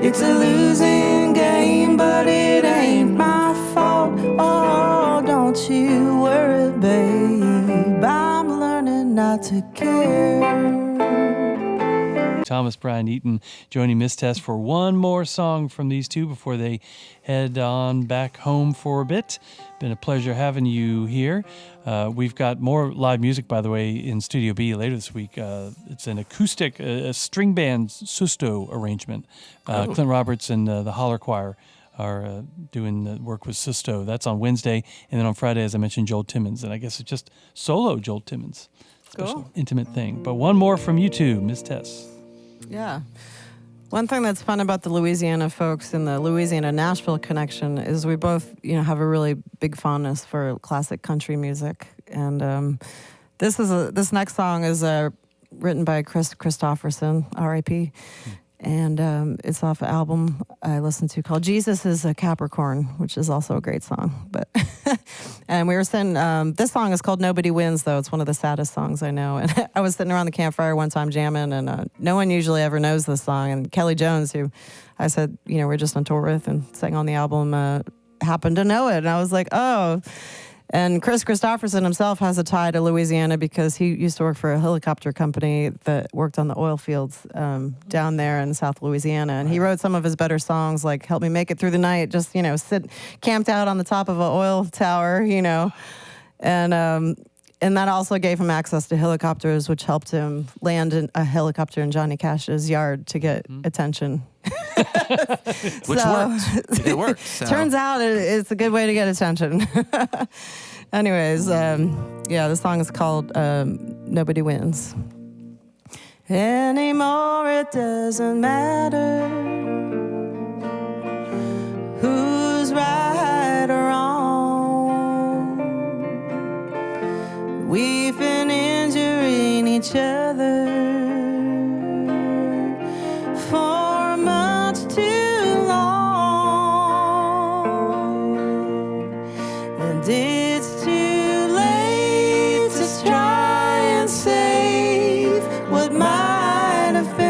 It's a losing game, but it ain't my fault. Oh, don't you worry, babe, I'm learning not to care. Thomas Brian Eaton joining Miss Tess for one more song from these two before they head on back home for a bit. Been a pleasure having you here. We've got more live music, by the way, in Studio B later this week. It's an acoustic, a string band susto arrangement. Clint Roberts and the Holler Choir are doing the work with Sisto. That's on Wednesday. And then on Friday, as I mentioned, Joel Timmons. And I guess it's just solo Joel Timmons. Cool. Intimate thing. But one more from you two, Miss Tess. Yeah. One thing that's fun about the Louisiana folks and the Louisiana-Nashville connection is we both, have a really big fondness for classic country music. And this next song is written by Chris Christopherson, R.I.P., and it's off an album I listened to called Jesus is a Capricorn, which is also a great song. But and we were sitting, this song is called Nobody Wins, though. It's one of the saddest songs I know. And I was sitting around the campfire one time jamming, and no one usually ever knows this song. And Kelly Jones, who I said, we're just on tour with and sang on the album, happened to know it. And I was like, oh. And Chris Christopherson himself has a tie to Louisiana because he used to work for a helicopter company that worked on the oil fields down there in South Louisiana. And he wrote some of his better songs, like Help Me Make It Through the Night, just, sit camped out on the top of an oil tower, And that also gave him access to helicopters, which helped him land a helicopter in Johnny Cash's yard to get attention. Which worked. It worked. So. Turns out it's a good way to get attention. Anyways, the song is called Nobody Wins. Anymore, it doesn't matter who's right or wrong. We've been injuring each other for much too long, and it's too late to try and save what might have been.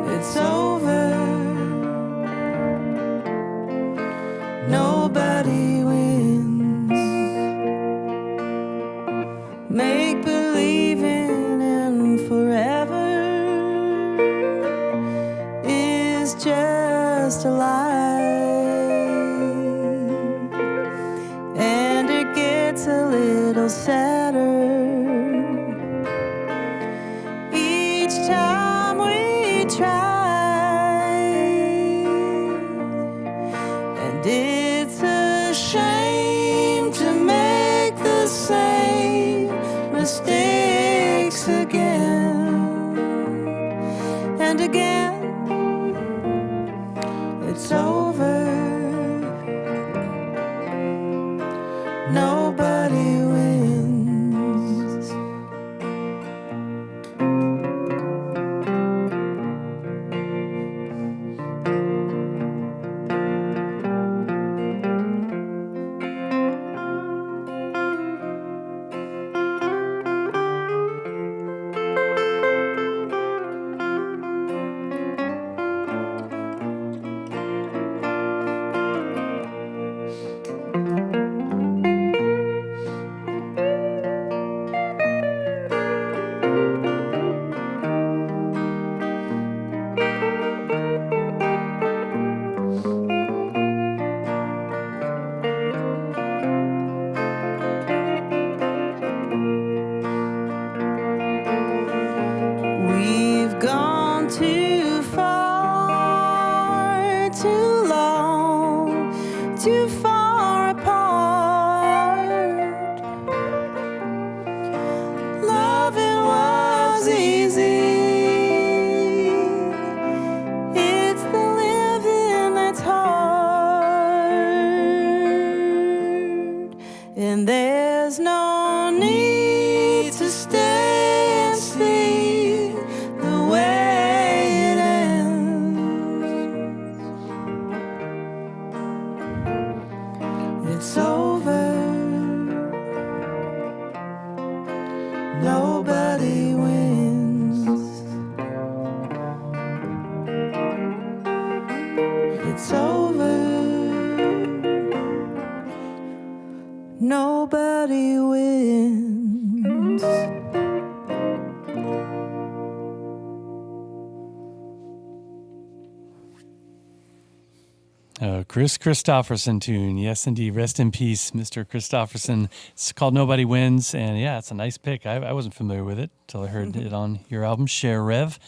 It's over. Nobody wins. Make believing in forever is just a lie, and it gets a little sadder each time we try, and it's a shame to make the same mistakes again and again. It's over. Nobody wins. Chris Christopherson tune. Yes, indeed. Rest in peace, Mr. Christopherson. It's called Nobody Wins, and yeah, it's a nice pick. I wasn't familiar with it until I heard it on your album, Share Rev.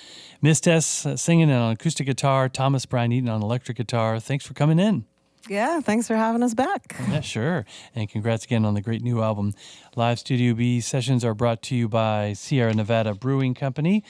Miss Tess singing on acoustic guitar, Thomas Brian Eaton on electric guitar. Thanks for coming in. Yeah, thanks for having us back. Yeah, sure. And congrats again on the great new album. Live Studio B sessions are brought to you by Sierra Nevada Brewing Company.